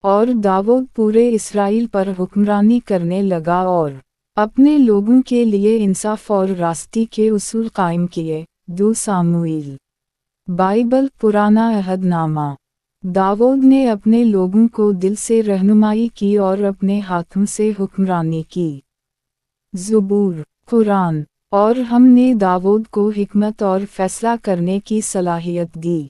और दाऊद पूरे इसराइल पर हुक्मरानी करने लगा और अपने लोगों के लिए इंसाफ और रास्ती के उसूल कायम किए। 2 सामुएल। बाइबल पुराना अहदनामा। दाऊद ने अपने लोगों को दिल से रहनुमाई की और अपने हाथों से हुक्मरानी की। ज़बूर, कुरान। और हमने दाऊद को हिकमत और फैसला करने की सलाहियत दी।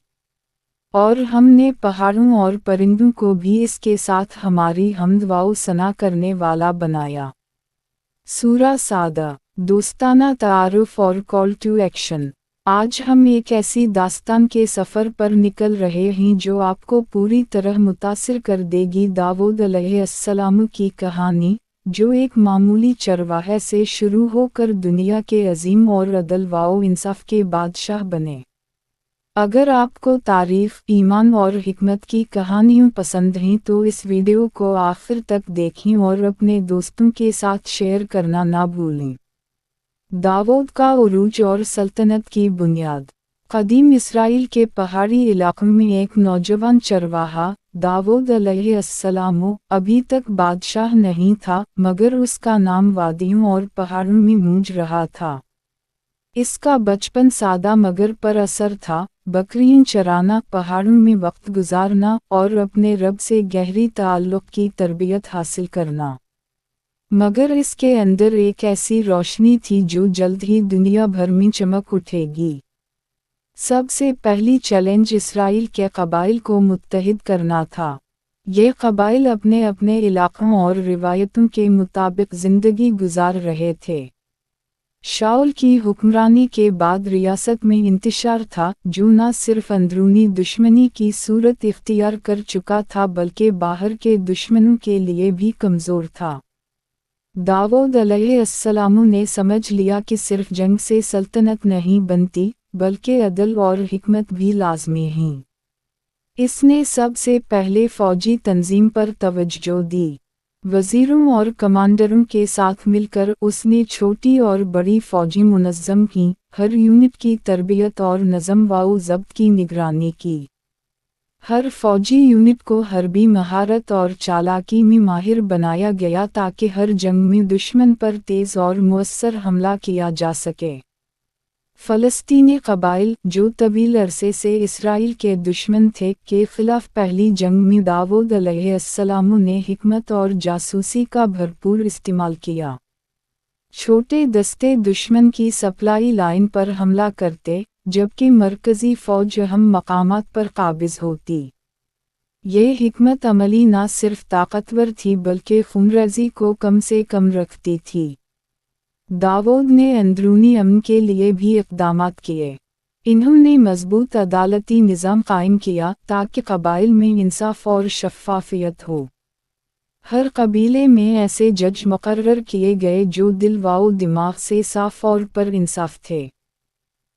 और हमने पहाड़ों और परिंदों को भी इसके साथ हमारी हम्द व सना करने वाला बनाया। सूरा सादा, दोस्ताना तारुफ और कॉल टू एक्शन। आज हम एक ऐसी दास्तान के सफ़र पर निकल रहे हैं जो आपको पूरी तरह मुतासिर कर देगी। दाऊद अलैहिस्सलाम की कहानी, जो एक मामूली चरवाहे से शुरू होकर दुनिया के अजीम और अदल व इंसाफ के बादशाह बने। अगर आपको तारीफ़, ईमान और हिकमत की कहानियाँ पसंद हैं तो इस वीडियो को आखिर तक देखें और अपने दोस्तों के साथ शेयर करना ना भूलें। दाऊद का उरूज और सल्तनत की बुनियाद। कदीम इसराइल के पहाड़ी इलाकों में एक नौजवान चरवाहा, दाऊद अलैहिस्सलाम, अभी तक बादशाह नहीं था, मगर उसका नाम वादियों और पहाड़ों में गूंज रहा था। इसका बचपन सादा मगर पर असर था, बकरियां चराना, पहाड़ों में वक्त गुजारना और अपने रब से गहरी ताल्लुक़ की तरबियत हासिल करना। मगर इसके अंदर एक ऐसी रोशनी थी जो जल्द ही दुनिया भर में चमक उठेगी। सबसे पहली चैलेंज इसराइल के कबाइल को मुत्तहिद करना था। ये कबाइल अपने अपने इलाकों और रिवायतों के मुताबिक ज़िंदगी गुजार रहे थे। शाऊल की हुक्मरानी के बाद रियासत में इंतशार था, जो न सिर्फ अंदरूनी दुश्मनी की सूरत इख्तियार कर चुका था बल्कि बाहर के दुश्मनों के लिए भी कमज़ोर था। दाऊद अलैहिस्सलाम ने समझ लिया कि सिर्फ जंग से सल्तनत नहीं बनती, बल्कि अदल और हिकमत भी लाज़मी हैं। इसने सबसे पहले फ़ौजी तंजीम पर तवज्जो दी। वज़ीरों और कमांडरों के साथ मिलकर उसने छोटी और बड़ी फ़ौजी मुनज़्ज़म की, हर यूनिट की तरबियत और नज़म व ज़ब्त की निगरानी की। हर फ़ौजी यूनिट को हरबी महारत और चालाकी में माहिर बनाया गया ताकि हर जंग में दुश्मन पर तेज़ और मुअस्सर हमला किया जा सके। फ़लस्तीनी कबाइल, जो तवील अरसे से इसराइल के दुश्मन थे, के ख़िलाफ़ पहली जंग में दाऊद अलैहिस्सलाम ने हिकमत और जासूसी का भरपूर इस्तेमाल किया। छोटे दस्ते दुश्मन की सप्लाई लाइन पर हमला करते, जबकि मरकज़ी फ़ौज अहम मकामात पर काबिज़ होती। ये हिकमत अमली न सिर्फ ताकतवर थी बल्कि खूनरेज़ी को कम से कम रखती थी। दाऊद ने अंदरूनी अमन के लिए भी इक़दामात किए। इन्होंने मज़बूत अदालती निज़ाम कायम किया ताकि कबाइल में इंसाफ और शफ़ाफ़ियत हो। हर कबीले में ऐसे जज मुक़र्रर किए गए जो दिल व दिमाग से साफ़ और पर इंसाफ थे।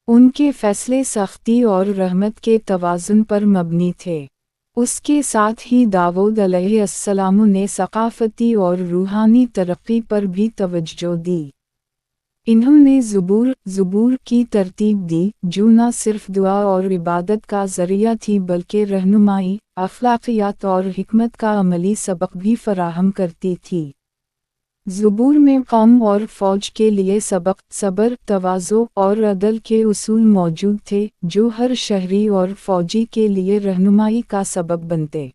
उनके फ़ैसले सख्ती और रहमत के तवाज़ुन पर मबनी थे। उसके साथ ही दाऊद अलैहिस्सलाम ने सक़ाफ़ती और रूहानी तरक्की पर भी तवज्जो दी। इन्होंने ज़बूर की तरतीब दी, जो न सिर्फ दुआ और इबादत का ज़रिया थी बल्कि रहनुमाई, अख़लाक़ियात और हिकमत का अमली सबक भी फ़राहम करती थी। ज़बूर में कौम और फ़ौज के लिए सबक, सब्र, तवाज़ो और अदल के उसूल मौजूद थे, जो हर शहरी और फ़ौजी के लिए रहनुमाई का सबब बनते।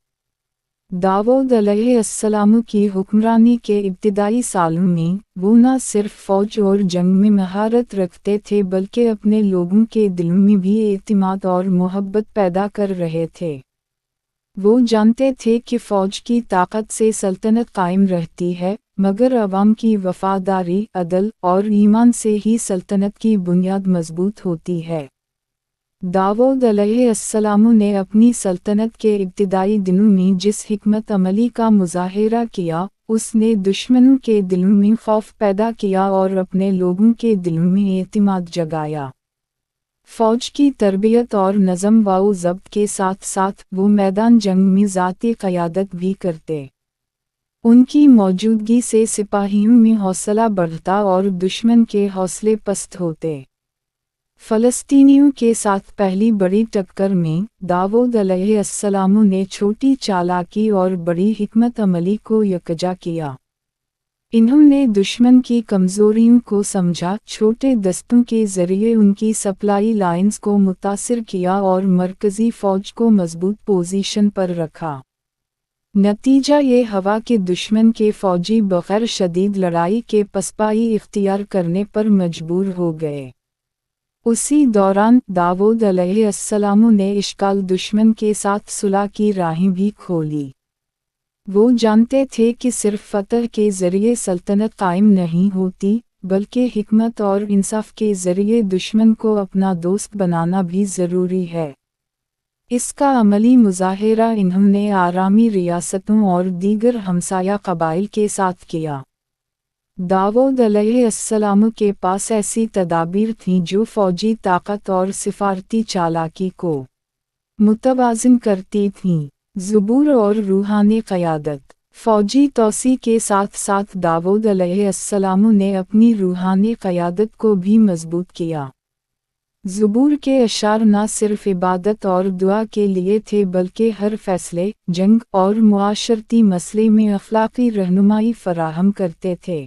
दाऊद अलैहिस्सलाम की हुक्मरानी के इब्तिदाई सालों में, वो न सिर्फ फ़ौज और जंग में महारत रखते थे बल्कि अपने लोगों के दिलों में भी एतिमाद और मोहब्बत पैदा कर रहे थे। वो जानते थे कि फ़ौज की ताकत से सल्तनत कायम रहती है, मगर अवाम की वफ़ादारी, अदल और ईमान से ही सल्तनत की बुनियाद मज़बूत होती है। दाऊद अलैहिस्सलाम ने अपनी सल्तनत के इब्तिदाई दिनों में जिस हिकमत अमली का मुज़ाहिरा किया, उसने दुश्मनों के दिलों में खौफ पैदा किया और अपने लोगों के दिलों में एतिमाद जगाया। फ़ौज की तरबियत और नज़म व ज़ब्त के साथ साथ वो मैदान जंग में ज़ाती क़यादत भी करते। उनकी मौजूदगी से सिपाहियों में हौसला बढ़ता और दुश्मन के हौसले पस्त होते। फलस्तीनियों के साथ पहली बड़ी टक्कर में दाऊद अलैहिस्सलाम ने छोटी चालाकी और बड़ी हिकमत अमली को यकजा किया। इन्होंने दुश्मन की कमजोरियों को समझा, छोटे दस्तों के जरिए उनकी सप्लाई लाइंस को मुतासिर किया और मरकजी फौज को मजबूत पोजीशन पर रखा। नतीजा ये हवा कि दुश्मन के फौजी बगैर शदीद लड़ाई के पसपाई इख्तियार करने पर मजबूर हो गए। उसी दौरान दाऊद अलैहिस्सलाम ने इश्काल दुश्मन के साथ सुलह की राहें भी खोली। वो जानते थे कि सिर्फ फतह के ज़रिए सल्तनत कायम नहीं होती, बल्कि हिकमत और इंसाफ के ज़रिए दुश्मन को अपना दोस्त बनाना भी ज़रूरी है। इसका अमली मुज़ाहिरा इन्होंने आरामी रियासतों और दीगर हमसाया कबाइल के साथ किया। दाऊद अलैहिस्सलाम के पास ऐसी तदाबीर थीं जो फ़ौजी ताकत और सिफारती चालाकी को मुतवाज़िन करती थीं। ज़ुबूर और रूहानी क़यादत। फ़ौजी तौसी के साथ साथ दाऊद अलैहिस्सलाम ने अपनी रूहानी क़यादत को भी मजबूत किया। ज़ुबूर के अशार न सिर्फ इबादत और दुआ के लिए थे बल्कि हर फैसले, जंग और मुआशरती मसले में अखलाक़ी रहनुमाई फराहम करते थे।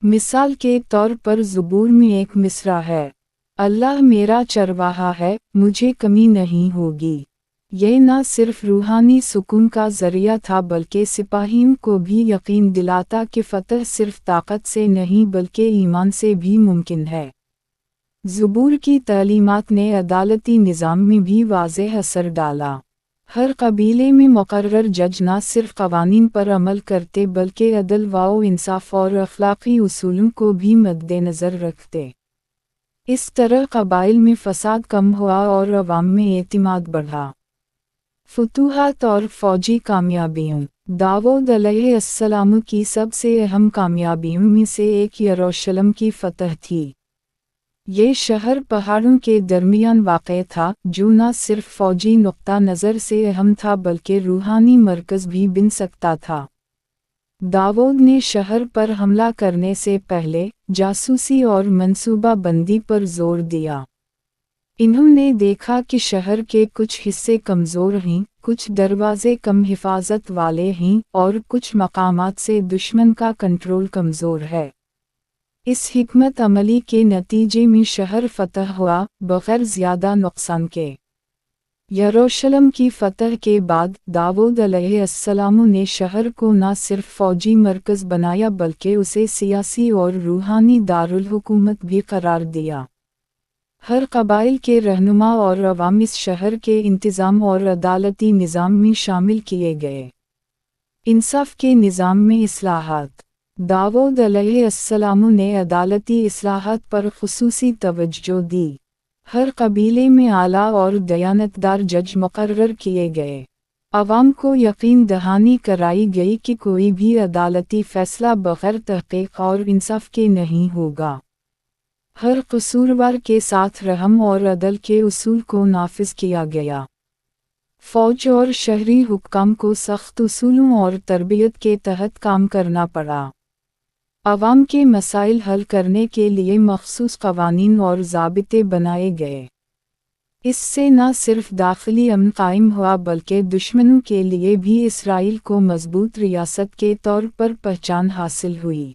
मिसाल के तौर पर ज़ुबूर में एक मिसरा है, अल्लाह मेरा चरवाहा है, मुझे कमी नहीं होगी। यह न सिर्फ रूहानी सुकून का ज़रिया था बल्कि सिपाहियों को भी यकीन दिलाता कि फ़तह सिर्फ ताकत से नहीं बल्कि ईमान से भी मुमकिन है। ज़ुबूर की तालीमात ने अदालती निज़ाम में भी वाज़ेह असर डाला। हर कबीले में मुकर्रर जज न सिर्फ क़वानीन पर अमल करते बल्कि अदल व इंसाफ और अखलाक़ी उसूलों को भी मद्देनज़र रखते। इस तरह कबाइल में फ़साद कम हुआ और अवाम में एतिमाद बढ़ा। फतूहात और फ़ौजी कामयाबियों। दाऊद अलैहिस्सलाम की सबसे अहम कामयाबियों में से एक यरूशलेम की फ़तह थी। ये शहर पहाड़ों के दरमियान वाक़ था, जो न सिर्फ फ़ौजी नुक्ता नज़र से अहम था बल्कि रूहानी मरकज़ भी बन सकता था। दाऊद ने शहर पर हमला करने से पहले जासूसी और मंसूबा बंदी पर जोर दिया। इन्होंने देखा कि शहर के कुछ हिस्से कमज़ोर हैं, कुछ दरवाज़े कम हिफाजत वाले हैं और कुछ मकामात से दुश्मन का कंट्रोल कमज़ोर है। इस हिकमत अमली के नतीजे में शहर फ़तह हुआ, बग़ैर ज़्यादा नुक़सान के। यरूशलेम की फ़तह के बाद दाऊद अलैहिस्सलाम ने शहर को न सिर्फ फ़ौजी मरकज़ बनाया बल्कि उसे सियासी और रूहानी दारुल हुकूमत भी करार दिया। हर कबाइल के रहनुमा और अवाम इस शहर के इंतज़ाम और अदालती निज़ाम में शामिल किए गए। इंसाफ के निज़ाम में इस्लाहात। दाऊद अलैहिस्सलाम ने अदालती इस्लाहात पर ख़ुसूसी तवज्जो दी। हर कबीले में आला और दयानतदार जज मुकर्रर किए गए। अवाम को यकीन दहानी कराई गई कि कोई भी अदालती फ़ैसला बग़ैर तहक़ीक़ और इंसाफ के नहीं होगा। हर कसूरवार के साथ रहम और अदल के उसूल को नाफिज किया गया। फ़ौज और शहरी हुक्काम को सख्त उसूलों और तरबियत के तहत काम करना पड़ा। अवाम के मसाइल हल करने के लिए मख़सूस क़वानीन और ज़ाबिते बनाए गए। इससे न सिर्फ दाखिली अमन कायम हुआ बल्कि दुश्मनों के लिए भी इसराइल को मजबूत रियासत के तौर पर पहचान हासिल हुई।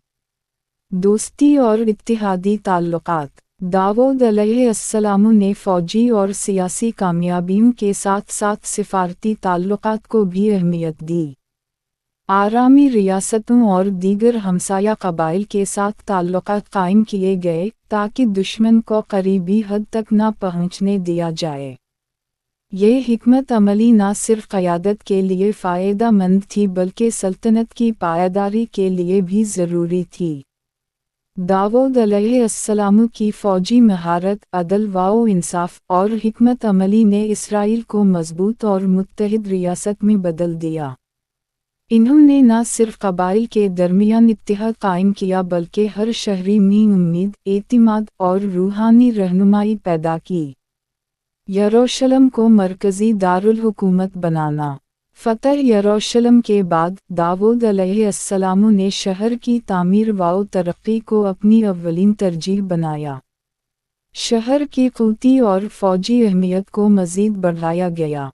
दोस्ती और इत्तिहादी ताल्लुकात। दाऊद अलैहिस्सलाम ने फ़ौजी और सियासी कामयाबियों के साथ साथ सिफारती ताल्लुकात को भी अहमियत दी। आरामी रियासतों और दीगर हमसाया कबाइल के साथ ताल्लुकात कायम किए गए ताकि दुश्मन को करीबी हद तक न पहुँचने दिया जाए। ये हिकमत अमली न सिर्फ क़यादत के लिए फ़ायदा मंद थी बल्कि सल्तनत की पायदारी के लिए भी ज़रूरी थी। दाऊद अलैहिस्सलाम की फ़ौजी महारत, अदल व इंसाफ और हिकमत अमली ने इसराइल को मजबूत और मुत्तहिद रियासत में बदल दिया। इन्होंने न सिर्फ कबाइल के दरमियान इत्तेहाद कायम किया बल्कि हर शहरी में उम्मीद, एतिमाद और रूहानी रहनुमाई पैदा की। यरूशलेम को मरकज़ी दारुल हुकूमत बनाना। फ़तह यरूशलेम के बाद दाऊद अलैहिस्सलाम ने शहर की तामीर व तरक्की को अपनी अव्वलीन तरजीह बनाया। शहर की क़ुदरती और फ़ौजी अहमियत को मज़ीद बढ़ाया गया।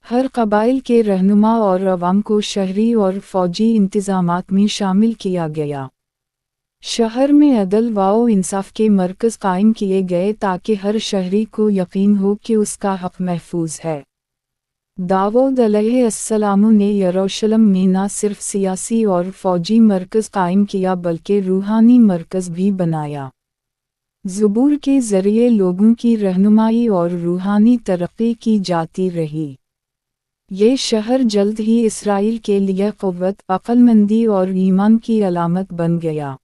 हर कबाइल के रहनुमा और अवाम को शहरी और फ़ौजी इंतज़ामात में शामिल किया गया। शहर में अदल व इंसाफ के मरकज़ कायम किए गए ताकि हर शहरी को यकीन हो कि उसका हक़ महफूज है। दाऊद अलैहिस्सलाम ने यरूशलेम में न सिर्फ सियासी और फ़ौजी मरकज़ कायम किया बल्कि रूहानी मरकज़ भी बनाया। ज़बूर के ज़रिए लोगों की रहनुमाई और रूहानी तरक्की की जाती रही। ये शहर जल्द ही इसराइल के लिए क़ुव्वत, अक़लमंदी और ईमान की अलामत बन गया।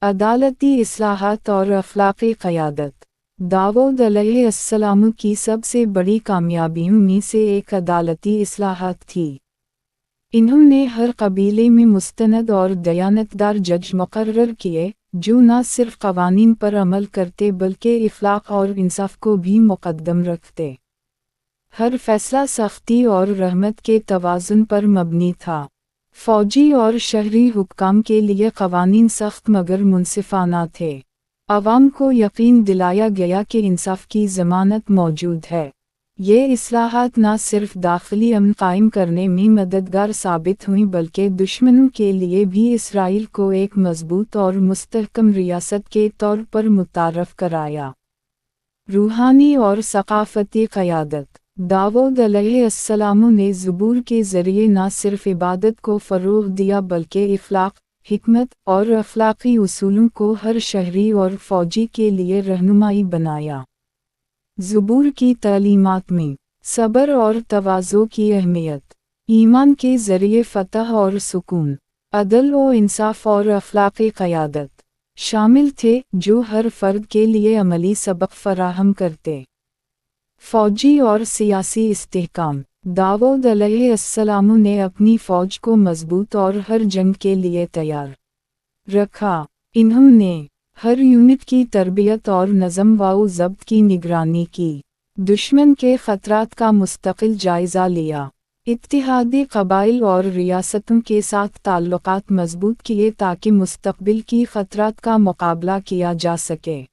अदालती इस्लाहात और अखलाक़ी क़यादत। दाऊद अलैहिस्सलाम की सबसे बड़ी कामयाबियों में से एक अदालती इस्लाहात थी। इन्होंने हर कबीले में मुस्तनद और दयानतदार जज मुक़र्रर किए, जो न सिर्फ क़वानीन पर अमल करते बल्कि इख़लाक़ और इंसाफ को भी मुक़द्दम रखते। हर फ़ैसला सख्ती और रहमत के तवाज़ुन पर मबनी था। फ़ौजी और शहरी हुक्काम के लिए क़वानीन सख्त मगर मुनसिफ़ाना थे। अवाम को यकीन दिलाया गया कि इंसाफ की ज़मानत मौजूद है। ये इस्लाहात न सिर्फ दाखिली अमन कायम करने में मददगार साबित हुई बल्कि दुश्मनों के लिए भी इसराइल को एक मजबूत और मुस्तहकम रियासत के तौर पर मुतारफ़ कराया। रूहानी और सक़ाफ़ती क़यादत। दाऊद अलैहिस्सलाम ने ज़बूर के ज़रिए न सिर्फ इबादत को फ़रोग़ दिया बल्कि इख़लाक़, हिकमत और अख़लाक़ी उसूलों को हर शहरी और फ़ौजी के लिए रहनुमाई बनाया। ज़बूर की तालीमात में सब्र और तवाज़ो की अहमियत, ईमान के ज़रिए फ़तह और सुकून, अदल व इंसाफ और अख़लाक़ी क़यादत शामिल थे, जो हर फ़र्द के लिए अमली सबक फ़राहम करते। फ़ौजी और सियासी इस्तेहकाम। दाऊद अलैहिस्सलाम ने अपनी फ़ौज को मज़बूत और हर जंग के लिए तैयार रखा। इन्होंने हर यूनिट की तरबियत और नज़म व ज़ब्त की निगरानी की। दुश्मन के ख़तरात का मुस्तक़िल जायज़ा लिया। इत्तिहादी क़बाइल और रियासतों के साथ ताल्लुक़ात मज़बूत किए ताकि मुस्तक़बिल की ख़तरात का मुक़ाबला किया जा सके।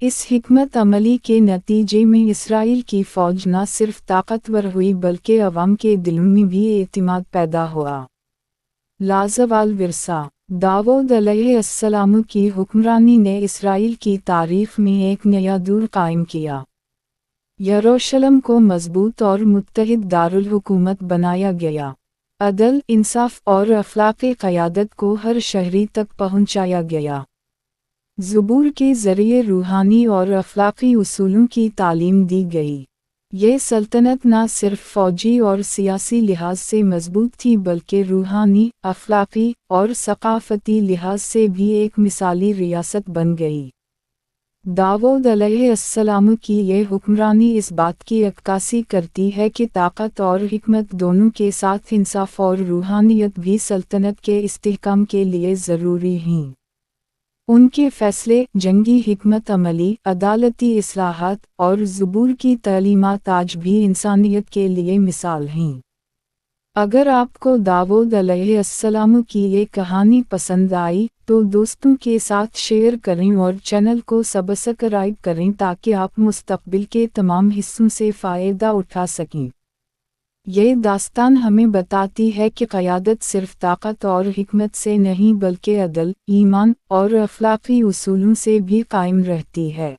इस हिकमत अमली के नतीजे में इसराइल की फ़ौज न सिर्फ ताकतवर हुई बल्कि अवाम के दिलों में भी एतिमाद पैदा हुआ। लाज़वाल विरसा। दाऊद अलैहिस्सलाम की हुक्मरानी ने इसराइल की तारीख़ में एक नया दौर कायम किया। यरूशलेम को मज़बूत और मुत्तहिद दारुल हुकूमत बनाया गया। अदल, इंसाफ और अख़लाक़ी क़यादत को हर शहरी तक पहुँचाया गया। ज़बूर के ज़रिए रूहानी और अख़लाक़ी उसूलों की तालीम दी गई। ये सल्तनत न सिर्फ फ़ौजी और सियासी लिहाज से मज़बूत थी बल्कि रूहानी, अख़लाक़ी और सक़ाफ़ती लिहाज से भी एक मिसाली रियासत बन गई। दाऊद अलैहिस्सलाम की ये हुक्मरानी इस बात की अक्कासी करती है कि ताकत और हिकमत दोनों के साथ इंसाफ और रूहानियत भी सल्तनत के इस्तेहकाम के लिए ज़रूरी हैं। उनके फ़ैसले, जंगी हिकमत अमली, अदालती इस्लाहात और ज़बूर की तालीमात आज भी इंसानियत के लिए मिसाल हैं। अगर आपको दाऊद अलैहिस्सलाम की ये कहानी पसंद आई तो दोस्तों के साथ शेयर करें और चैनल को सब्सक्राइब करें ताकि आप मुस्तक़बिल के तमाम हिस्सों से फ़ायदा उठा सकें। ये दास्तान हमें बताती है कि क़यादत सिर्फ ताकत और हिकमत से नहीं बल्कि अदल, ईमान और अख़लाक़ी उसूलों से भी कायम रहती है।